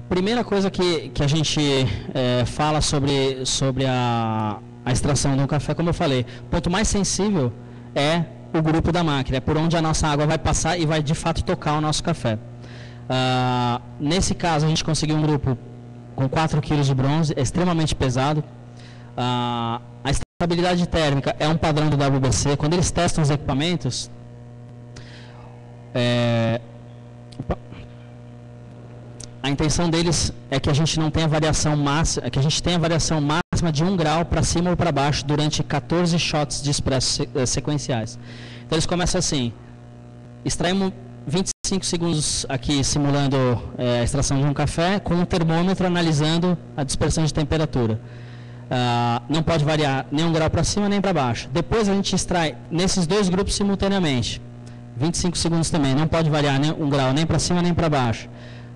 primeira coisa que a gente fala sobre a extração de um café, como eu falei, o ponto mais sensível é o grupo da máquina, é por onde a nossa água vai passar e vai de fato tocar o nosso café. Nesse caso, a gente conseguiu um grupo com 4 kg de bronze, é extremamente pesado. A estabilidade térmica é um padrão do WBC. Quando eles testam os equipamentos, a intenção deles é que a gente não tenha variação máxima, que a gente tenha variação máxima de 1 grau para cima ou para baixo durante 14 shots de expresso sequenciais. Então eles começam assim: extraímos 25 segundos aqui simulando a extração de um café, com um termômetro analisando a dispersão de temperatura. Não pode variar nem 1 grau para cima nem para baixo. Depois a gente extrai nesses 2 grupos simultaneamente, 25 segundos também, não pode variar nem 1 grau nem para cima nem para baixo.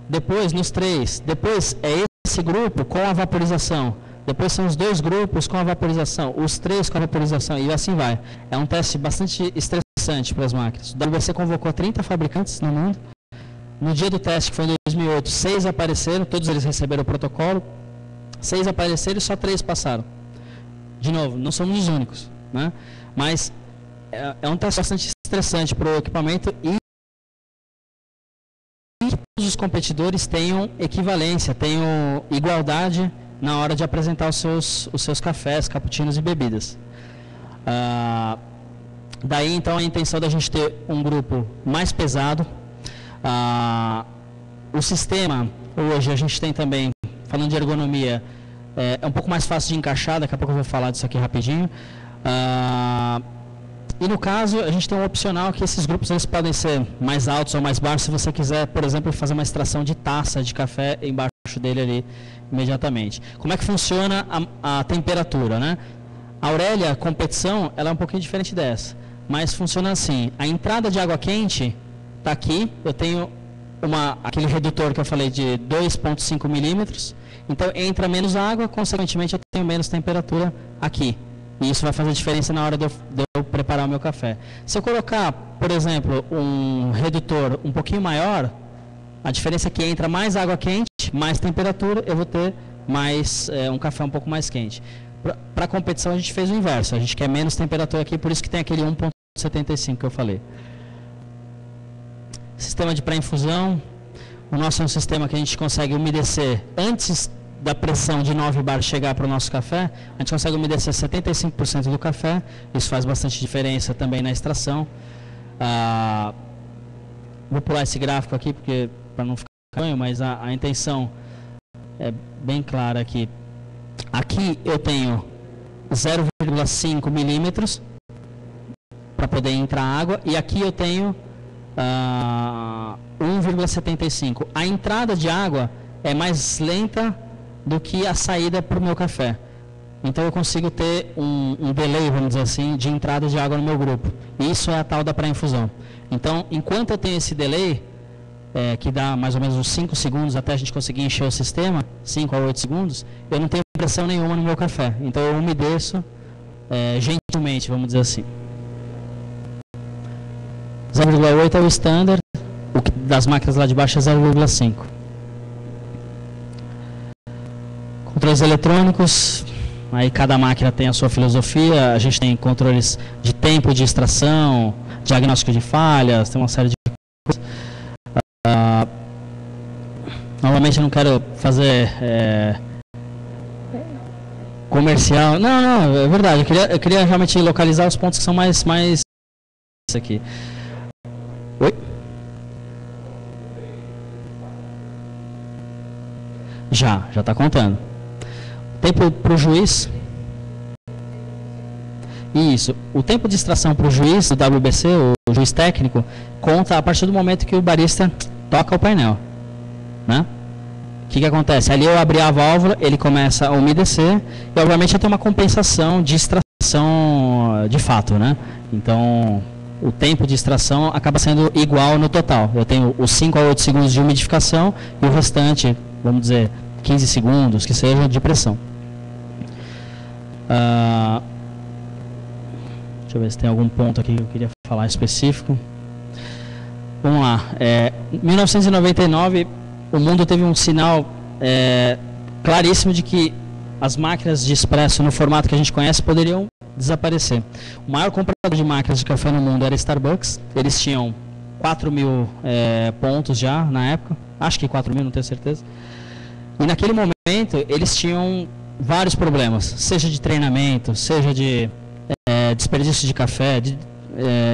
Depois, nos 3, depois é esse grupo com a vaporização. Depois são os 2 grupos com a vaporização, os 3 com a vaporização, e assim vai. É um teste bastante estressante para as máquinas. O WBC convocou 30 fabricantes no mundo. No dia do teste, que foi em 2008, 6 apareceram, todos eles receberam o protocolo. 6 apareceram e só 3 passaram. De novo, não somos os únicos, né? Mas é um teste bastante estressante para o equipamento e todos os competidores tenham equivalência, tenham igualdade na hora de apresentar os seus cafés, cappuccinos e bebidas. Daí, então, a intenção da gente ter um grupo mais pesado. O sistema, hoje, a gente tem também, falando de ergonomia, é um pouco mais fácil de encaixar, daqui a pouco eu vou falar disso aqui rapidinho. E no caso, a gente tem um opcional que esses grupos eles podem ser mais altos ou mais baixos, se você quiser, por exemplo, fazer uma extração de taça de café embaixo dele ali imediatamente. Como é que funciona a temperatura, né? A Aurélia competição, ela é um pouquinho diferente dessa, mas funciona assim: a entrada de água quente está aqui, eu tenho aquele redutor que eu falei de 2,5 milímetros, então entra menos água, consequentemente eu tenho menos temperatura aqui. E isso vai fazer diferença na hora de eu preparar o meu café. Se eu colocar, por exemplo, um redutor um pouquinho maior, a diferença é que entra mais água quente, mais temperatura, eu vou ter um café um pouco mais quente. Para a competição a gente fez o inverso, a gente quer menos temperatura aqui, por isso que tem aquele 1,75 que eu falei. Sistema de pré-infusão. O nosso é um sistema que a gente consegue umedecer antes da pressão de 9 bar chegar para o nosso café, a gente consegue umedecer 75% do café, isso faz bastante diferença também na extração. Vou pular esse gráfico aqui, porque para não ficar banho, mas a intenção é bem clara aqui. Aqui eu tenho 0,5 milímetros para poder entrar água, e aqui eu tenho 1,75. A entrada de água é mais lenta do que a saída para o meu café. Então eu consigo ter um delay, vamos dizer assim, de entrada de água no meu grupo. E isso é a tal da pré-infusão. Então, enquanto eu tenho esse delay, que dá mais ou menos uns 5 segundos até a gente conseguir encher o sistema, 5 a 8 segundos, eu não tenho pressão nenhuma no meu café. Então eu umedeço gentilmente, vamos dizer assim. 0,8 é o standard, o das máquinas lá de baixo é 0,5. Controles eletrônicos, aí cada máquina tem a sua filosofia, a gente tem controles de tempo de extração, diagnóstico de falhas, tem uma série de coisas. Novamente eu não quero fazer comercial, não, é verdade, eu queria realmente localizar os pontos que são mais aqui. Oi? Já está contando. Tempo para o juiz. Isso. O tempo de extração para o juiz do WBC, o juiz técnico, conta a partir do momento que o barista toca o painel, né? O que acontece? Ali eu abri a válvula, ele começa a umedecer e obviamente eu tenho uma compensação de extração de fato, né? Então o tempo de extração acaba sendo igual no total. Eu tenho os 5 a 8 segundos de umidificação e o restante, vamos dizer, 15 segundos, que seja de pressão. Deixa eu ver se tem algum ponto aqui que eu queria falar específico. Vamos lá. Em 1999, o mundo teve um sinal claríssimo de que as máquinas de expresso no formato que a gente conhece poderiam desaparecer. O maior comprador de máquinas de café no mundo era Starbucks. Eles tinham 4.000 pontos já na época, acho que 4.000, não tenho certeza. E naquele momento eles tinham vários problemas, seja de treinamento, seja de desperdício de café,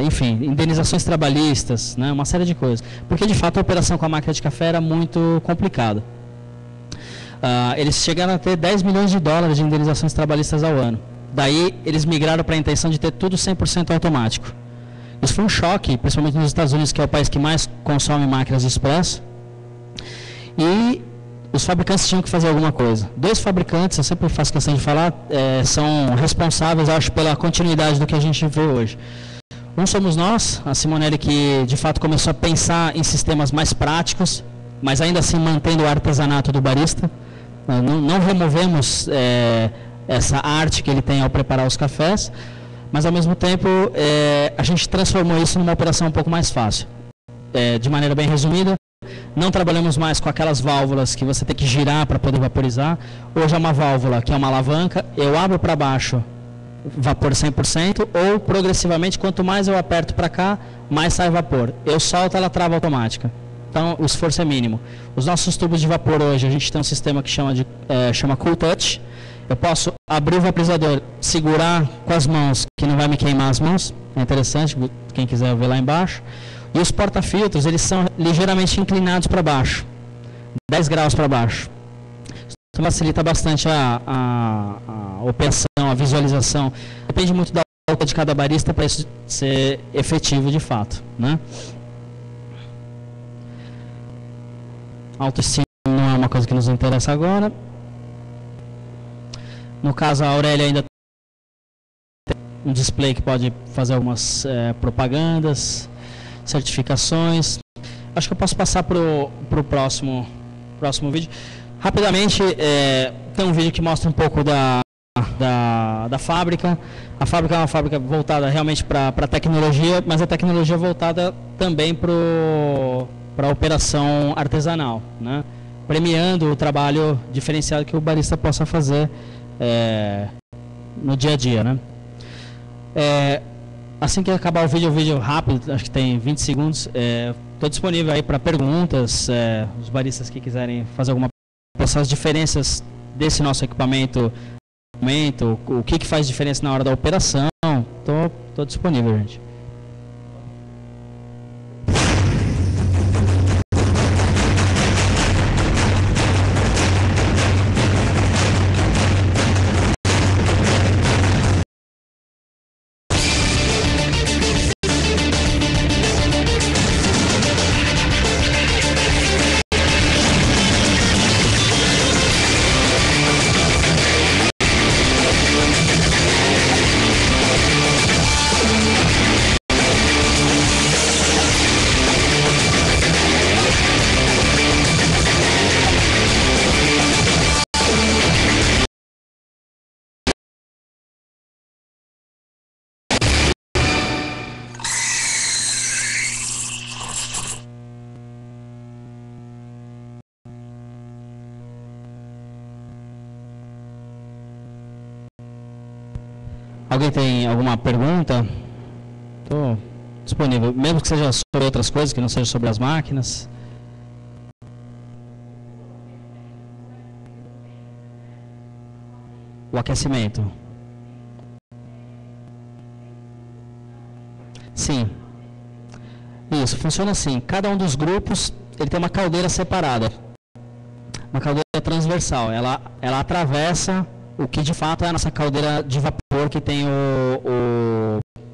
enfim, indenizações trabalhistas, né, uma série de coisas. Porque de fato a operação com a máquina de café era muito complicada. Eles chegaram a ter 10 milhões de dólares de indenizações trabalhistas ao ano. Daí eles migraram para a intenção de ter tudo 100% automático. Isso foi um choque, principalmente nos Estados Unidos, que é o país que mais consome máquinas de expresso. E os fabricantes tinham que fazer alguma coisa. 2 fabricantes, eu sempre faço questão de falar, são responsáveis, acho, pela continuidade do que a gente vê hoje. Um somos nós, a Simonelli, que de fato começou a pensar em sistemas mais práticos, mas ainda assim mantendo o artesanato do barista. Não removemos essa arte que ele tem ao preparar os cafés, mas ao mesmo tempo a gente transformou isso numa operação um pouco mais fácil. De maneira bem resumida, não trabalhamos mais com aquelas válvulas que você tem que girar para poder vaporizar. Hoje é uma válvula que é uma alavanca, eu abro para baixo, vapor 100%, ou progressivamente, quanto mais eu aperto para cá, mais sai vapor. Eu solto, ela trava automática. Então o esforço é mínimo. Os nossos tubos de vapor hoje, a gente tem um sistema que chama Cool Touch. Eu posso abrir o vaporizador, segurar com as mãos, que não vai me queimar as mãos. É interessante, quem quiser ver lá embaixo. E os porta-filtros, eles são ligeiramente inclinados para baixo, 10 graus para baixo. Isso facilita bastante a operação, a visualização. Depende muito da alta de cada barista para isso ser efetivo de fato, né? Autoestima não é uma coisa que nos interessa agora. No caso, a Aurélia ainda tem um display que pode fazer algumas propagandas, certificações. Acho que eu posso passar para o próximo vídeo. Rapidamente, tem um vídeo que mostra um pouco da fábrica. A fábrica é uma fábrica voltada realmente para a tecnologia, mas a tecnologia voltada também para a operação artesanal, né? Premiando o trabalho diferenciado que o barista possa fazer no dia a dia, né? Assim que acabar o vídeo rápido, acho que tem 20 segundos, estou disponível aí para perguntas, os baristas que quiserem fazer alguma coisa, as diferenças desse nosso equipamento, o que faz diferença na hora da operação, estou disponível, gente. Alguém tem alguma pergunta? Estou disponível, mesmo que seja sobre outras coisas, que não seja sobre as máquinas. O aquecimento. Sim. Isso, funciona assim. Cada um dos grupos, ele tem uma caldeira separada. Uma caldeira transversal. Ela atravessa o que de fato é a nossa caldeira de vapor, que tem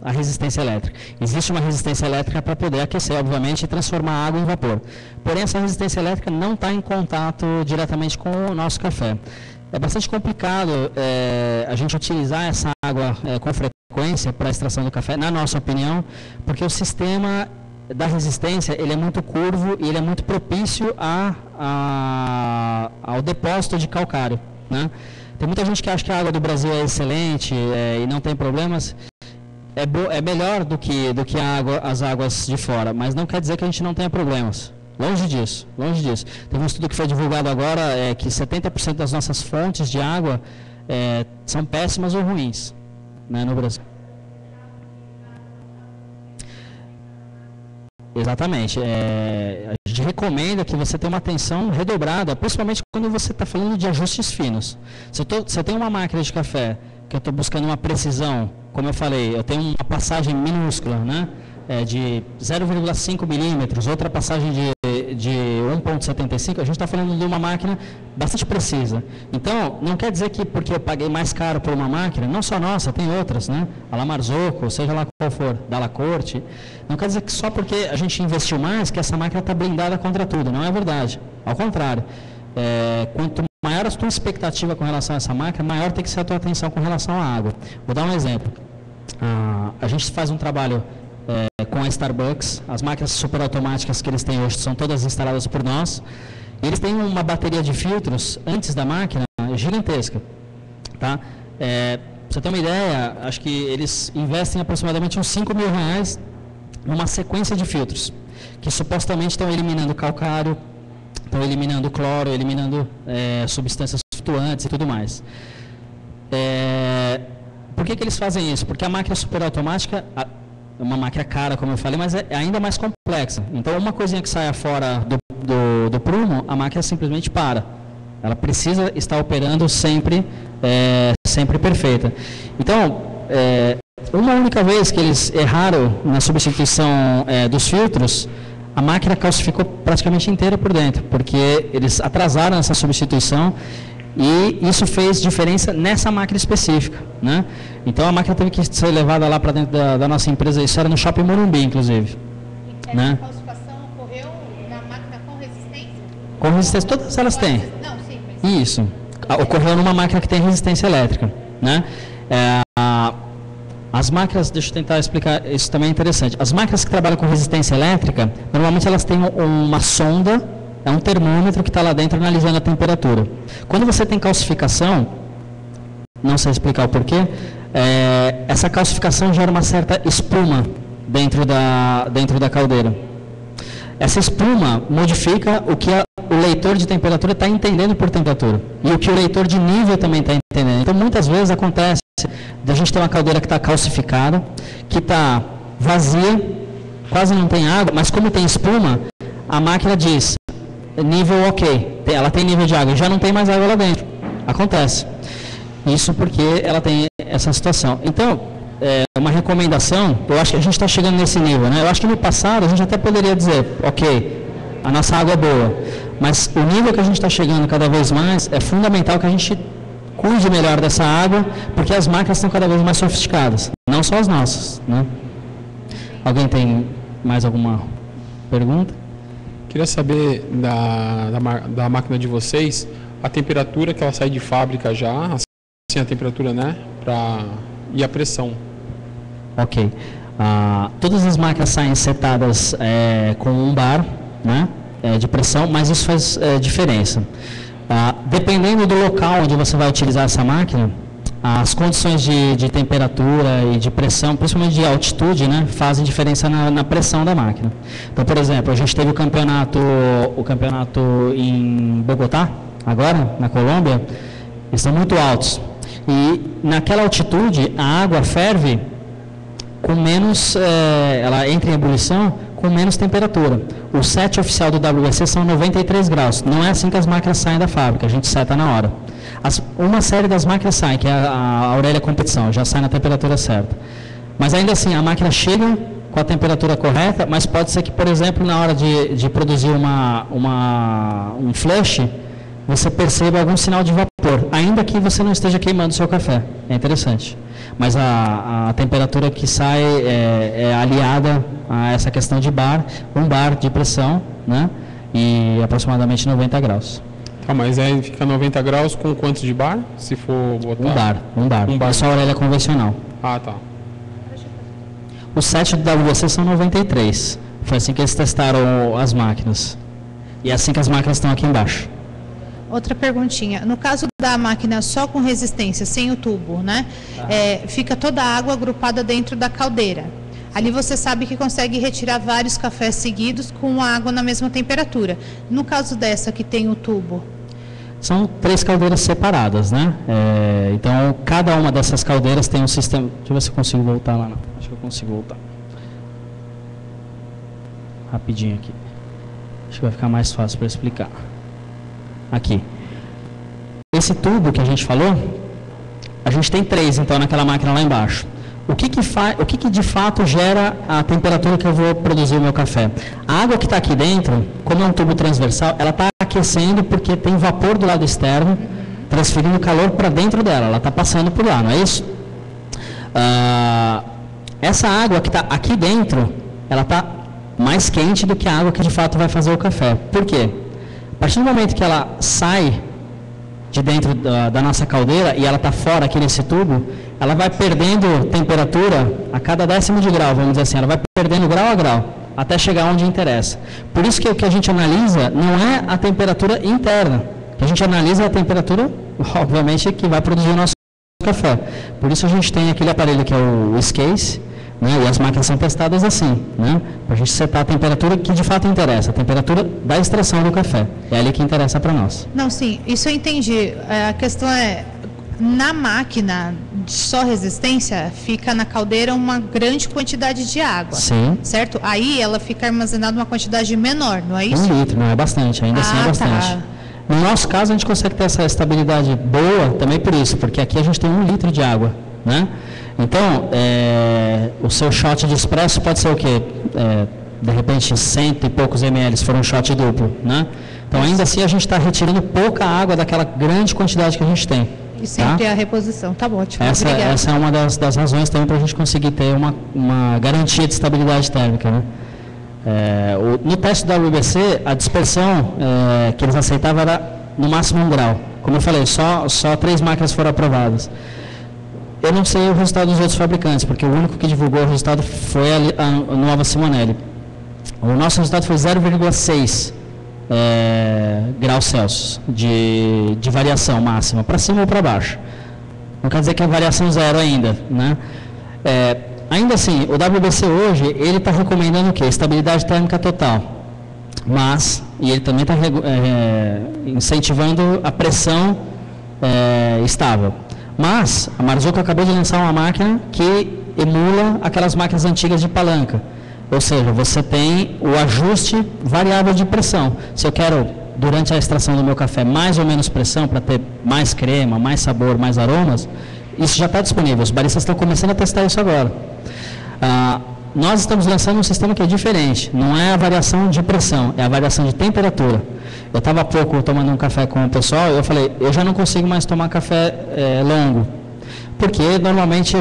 a resistência elétrica. Existe uma resistência elétrica para poder aquecer, obviamente, e transformar água em vapor. Porém, essa resistência elétrica não está em contato diretamente com o nosso café. É bastante complicado a gente utilizar essa água com frequência para a extração do café, na nossa opinião, porque o sistema da resistência ele é muito curvo e ele é muito propício ao depósito de calcário, né? Tem muita gente que acha que a água do Brasil é excelente e não tem problemas. É melhor do que as águas de fora, mas não quer dizer que a gente não tenha problemas. Longe disso, longe disso. Teve um estudo que foi divulgado agora, que 70% das nossas fontes de água são péssimas ou ruins, né, no Brasil. Exatamente. A gente recomenda que você tenha uma atenção redobrada, principalmente quando você está falando de ajustes finos. Se eu tenho uma máquina de café que eu estou buscando uma precisão, como eu falei, eu tenho uma passagem minúscula, né? De 0,5 milímetros, outra passagem de 1,75, a gente está falando de uma máquina bastante precisa. Então, não quer dizer que porque eu paguei mais caro por uma máquina, não só nossa, tem outras, né? A La Marzocco, seja lá qual for, da La Corte, não quer dizer que só porque a gente investiu mais, que essa máquina está blindada contra tudo, não é verdade. Ao contrário, quanto maior a tua expectativa com relação a essa máquina, maior tem que ser a tua atenção com relação à água. Vou dar um exemplo. A gente faz um trabalho com a Starbucks, as máquinas superautomáticas que eles têm hoje são todas instaladas por nós. E eles têm uma bateria de filtros antes da máquina gigantesca, tá? Pra você ter uma ideia, acho que eles investem aproximadamente uns R$5.000 numa sequência de filtros, que supostamente estão eliminando calcário, estão eliminando cloro, eliminando substâncias flutuantes e tudo mais. Por que eles fazem isso? Porque a máquina superautomática é uma máquina cara, como eu falei, mas é ainda mais complexa. Então, uma coisinha que saia fora do prumo, a máquina simplesmente para. Ela precisa estar operando sempre, sempre perfeita. Então, uma única vez que eles erraram na substituição dos filtros, a máquina calcificou praticamente inteira por dentro, porque eles atrasaram essa substituição e isso fez diferença nessa máquina específica, né? Então a máquina teve que ser levada lá para dentro da nossa empresa, isso era no Shopping Morumbi, inclusive. Essa né? calcificação ocorreu na máquina com resistência? Com resistência, todas elas têm. Não, sim, mas... Isso. Ocorreu numa máquina que tem resistência elétrica, né? As máquinas, deixa eu tentar explicar, isso também é interessante. As máquinas que trabalham com resistência elétrica, normalmente elas têm uma sonda, um termômetro que está lá dentro analisando a temperatura. Quando você tem calcificação, não sei explicar o porquê, essa calcificação gera uma certa espuma dentro da caldeira. Essa espuma modifica o que o leitor de temperatura está entendendo por temperatura e o que o leitor de nível também está entendendo. Então, muitas vezes acontece de a gente ter uma caldeira que está calcificada, que está vazia, quase não tem água, mas como tem espuma, a máquina diz, nível ok, ela tem nível de água, já não tem mais água lá dentro. Acontece. Isso porque ela tem essa situação. Então, uma recomendação, eu acho que a gente está chegando nesse nível, né? Eu acho que no passado a gente até poderia dizer, ok, a nossa água é boa, mas o nível que a gente está chegando cada vez mais é fundamental que a gente cuide melhor dessa água, porque as máquinas estão cada vez mais sofisticadas, não só as nossas, né? Alguém tem mais alguma pergunta? Queria saber da máquina de vocês, a temperatura que ela sai de fábrica já, assim a temperatura, né, e a pressão. Ok. Todas as máquinas saem setadas com um bar, né, de pressão, mas isso faz diferença. Dependendo do local onde você vai utilizar essa máquina, as condições de temperatura e de pressão, principalmente de altitude, né, fazem diferença na pressão da máquina. Então, por exemplo, a gente teve o campeonato em Bogotá, agora, na Colômbia, eles são muito altos. E naquela altitude, a água ferve com menos, ela entra em ebulição com menos temperatura. O set oficial do WEC são 93 graus. Não é assim que as máquinas saem da fábrica, a gente seta na hora. Uma série das máquinas sai, que é a Aurélia Competição, já sai na temperatura certa. Mas ainda assim, a máquina chega com a temperatura correta, mas pode ser que, por exemplo, na hora de produzir um flush, você perceba algum sinal de vapor, ainda que você não esteja queimando o seu café. É interessante. Mas a temperatura que sai é aliada a essa questão de um bar de pressão, né? E aproximadamente 90 graus. Tá, mas aí fica 90 graus com quantos de bar, se for botar? Um bar. É só a Aurélia convencional. Ah, tá. O set do WEC são 93. Foi assim que eles testaram as máquinas. E é assim que as máquinas estão aqui embaixo. Outra perguntinha. No caso da máquina só com resistência, sem o tubo, né? Fica toda a água agrupada dentro da caldeira. Ali você sabe que consegue retirar vários cafés seguidos com a água na mesma temperatura. No caso dessa que tem o tubo? São 3 caldeiras separadas, né? Então, cada uma dessas caldeiras tem um sistema... Deixa eu ver se eu consigo voltar lá. Não. Acho que eu consigo voltar. Rapidinho aqui. Acho que vai ficar mais fácil para explicar. Aqui. Esse tubo que a gente falou, a gente tem 3, então, naquela máquina lá embaixo. O que de fato gera a temperatura que eu vou produzir o meu café? A água que está aqui dentro, como é um tubo transversal, ela está aquecendo porque tem vapor do lado externo, transferindo calor para dentro dela. Ela está passando por lá, não é isso? Essa água que está aqui dentro, ela está mais quente do que a água que de fato vai fazer o café. Por quê? A partir do momento que ela sai de dentro da nossa caldeira e ela está fora aqui nesse tubo, ela vai perdendo temperatura a cada 10º de grau, vamos dizer assim, ela vai perdendo grau a grau, até chegar onde interessa. Por isso que o que a gente analisa não é a temperatura interna, o que a gente analisa é a temperatura, obviamente, que vai produzir o nosso café. Por isso a gente tem aquele aparelho que é o Scase, né, e as máquinas são testadas assim, né, para a gente setar a temperatura que de fato interessa, a temperatura da extração do café. É ali que interessa para nós. Não, sim, isso eu entendi. A questão é, na máquina de só resistência, fica na caldeira uma grande quantidade de água. Sim. Certo? Aí ela fica armazenada uma quantidade menor, não é isso? 1 litro, não é bastante, ainda assim é bastante. Tá. No nosso caso, a gente consegue ter essa estabilidade boa também por isso, porque aqui a gente tem 1 litro de água, né? Então, o seu shot de espresso pode ser o quê? De repente, 100 e poucos ml, se for um shot duplo, né? Então, ainda assim, a gente está retirando pouca água daquela grande quantidade que a gente tem. E sempre a reposição. Tá bom, ótimo. Essa é uma das razões também para a gente conseguir ter uma garantia de estabilidade térmica, né? No teste da WBC, a dispersão que eles aceitavam era no máximo 1 grau. Como eu falei, só 3 máquinas foram aprovadas. Eu não sei o resultado dos outros fabricantes, porque o único que divulgou o resultado foi a Nova Simonelli. O nosso resultado foi 0,6 graus Celsius de variação máxima, para cima ou para baixo. Não quer dizer que é variação zero ainda, né? Ainda assim, o WBC hoje, ele está recomendando o quê? Estabilidade térmica total. Mas, e ele também está incentivando a pressão estável. Mas, a Marzocco acabou de lançar uma máquina que emula aquelas máquinas antigas de palanca. Ou seja, você tem o ajuste variável de pressão. Se eu quero, durante a extração do meu café, mais ou menos pressão, para ter mais crema, mais sabor, mais aromas, isso já está disponível. Os baristas estão começando a testar isso agora. Nós estamos lançando um sistema que é diferente. Não é a variação de pressão, é a variação de temperatura. Eu estava há pouco tomando um café com o pessoal e eu falei, eu já não consigo mais tomar café longo. Porque normalmente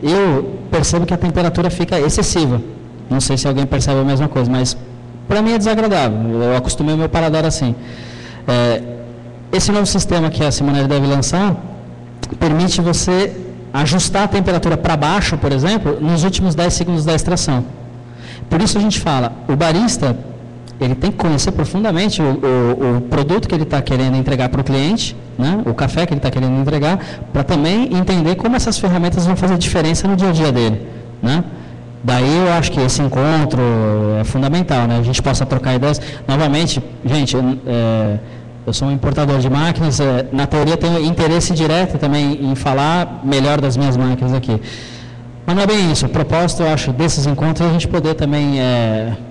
eu percebo que a temperatura fica excessiva. Não sei se alguém percebe a mesma coisa, mas para mim é desagradável. Eu acostumei o meu paladar assim. Esse novo sistema que a Simonelli deve lançar permite você ajustar a temperatura para baixo, por exemplo, nos últimos 10 segundos da extração. Por isso a gente fala, o barista, ele tem que conhecer profundamente o produto que ele está querendo entregar para o cliente, né? O café que ele está querendo entregar, para também entender como essas ferramentas vão fazer diferença no dia a dia dele, né? Daí eu acho que esse encontro é fundamental, né? A gente possa trocar ideias. Novamente, gente, eu sou um importador de máquinas, na teoria tenho interesse direto também em falar melhor das minhas máquinas aqui. Mas não é bem isso. O propósito, eu acho, desses encontros é a gente poder também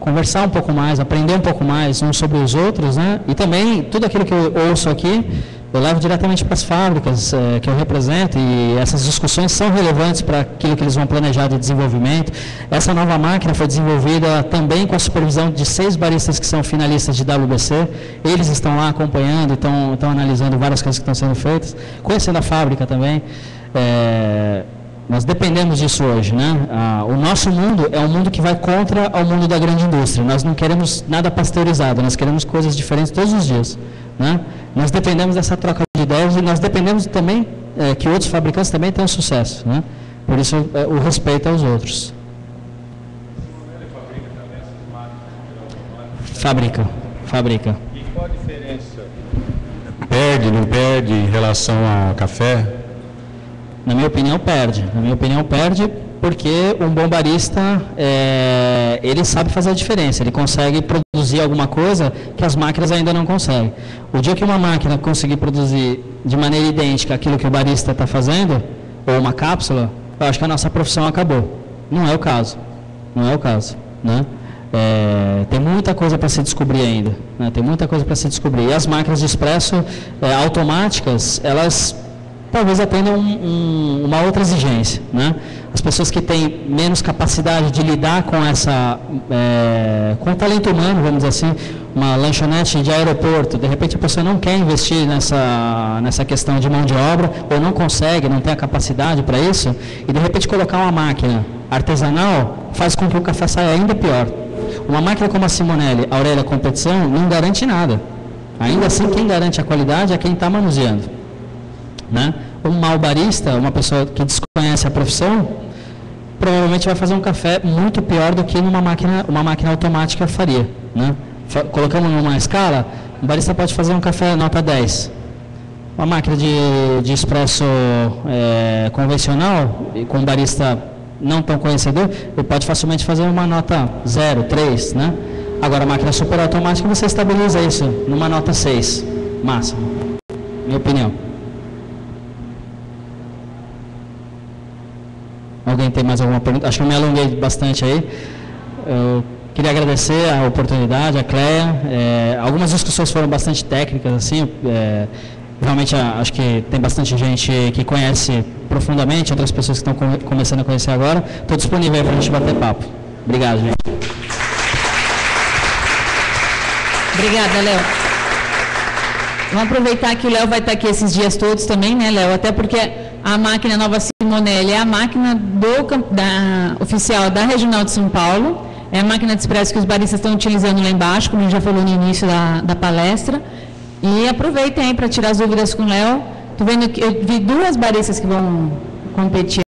conversar um pouco mais, aprender um pouco mais uns sobre os outros, né? E também, tudo aquilo que eu ouço aqui, eu levo diretamente para as fábricas que eu represento e essas discussões são relevantes para aquilo que eles vão planejar de desenvolvimento. Essa nova máquina foi desenvolvida também com a supervisão de 6 baristas que são finalistas de WBC. Eles estão lá acompanhando, estão analisando várias coisas que estão sendo feitas, conhecendo a fábrica também. Nós dependemos disso hoje, né? O nosso mundo é um mundo que vai contra o mundo da grande indústria. Nós não queremos nada pasteurizado, nós queremos coisas diferentes todos os dias, né? Nós dependemos dessa troca de ideias e nós dependemos também que outros fabricantes também tenham sucesso, né? Por isso o respeito aos outros. Fabrica. E qual a diferença? Perde, não perde em relação a café? Na minha opinião, perde. Na minha opinião, perde Porque um bom barista, ele sabe fazer a diferença, ele consegue produzir alguma coisa que as máquinas ainda não conseguem. O dia que uma máquina conseguir produzir de maneira idêntica aquilo que o barista está fazendo, ou uma cápsula, eu acho que a nossa profissão acabou. Não é o caso. Não é o caso, né? Tem muita coisa para se descobrir ainda, né? Tem muita coisa para se descobrir. E as máquinas de expresso automáticas, elas talvez atendam uma outra exigência, né? As pessoas que têm menos capacidade de lidar com com o talento humano, vamos dizer assim, uma lanchonete de aeroporto, de repente a pessoa não quer investir nessa questão de mão de obra, ou não consegue, não tem a capacidade para isso, e de repente colocar uma máquina artesanal faz com que o café saia ainda pior. Uma máquina como a Simonelli, Aurélia Competição, não garante nada. Ainda assim, quem garante a qualidade é quem está manuseando, né? Um mau barista, uma pessoa que desconhece a profissão, provavelmente vai fazer um café muito pior do que uma máquina automática faria, né? Colocando numa escala, um barista pode fazer um café nota 10. Uma máquina de expresso convencional, com um barista não tão conhecedor, ele pode facilmente fazer uma nota 0, 3, né? Agora, a máquina super automática, você estabiliza isso numa nota 6, máximo. Minha opinião. Alguém tem mais alguma pergunta? Acho que eu me alonguei bastante aí. Eu queria agradecer a oportunidade, a Cleia. Algumas discussões foram bastante técnicas, assim. Realmente acho que tem bastante gente que conhece profundamente, outras pessoas que estão começando a conhecer agora. Estou disponível aí para a gente bater papo. Obrigado, gente. Obrigada, Léo. Vamos aproveitar que o Léo vai estar aqui esses dias todos também, né, Léo? Até porque a máquina Nova Simonelli é a máquina oficial da Regional de São Paulo. É a máquina de expresso que os baristas estão utilizando lá embaixo, como a gente já falou no início da palestra. E aproveitem aí para tirar as dúvidas com o Léo. Estou vendo que eu vi 2 baristas que vão competir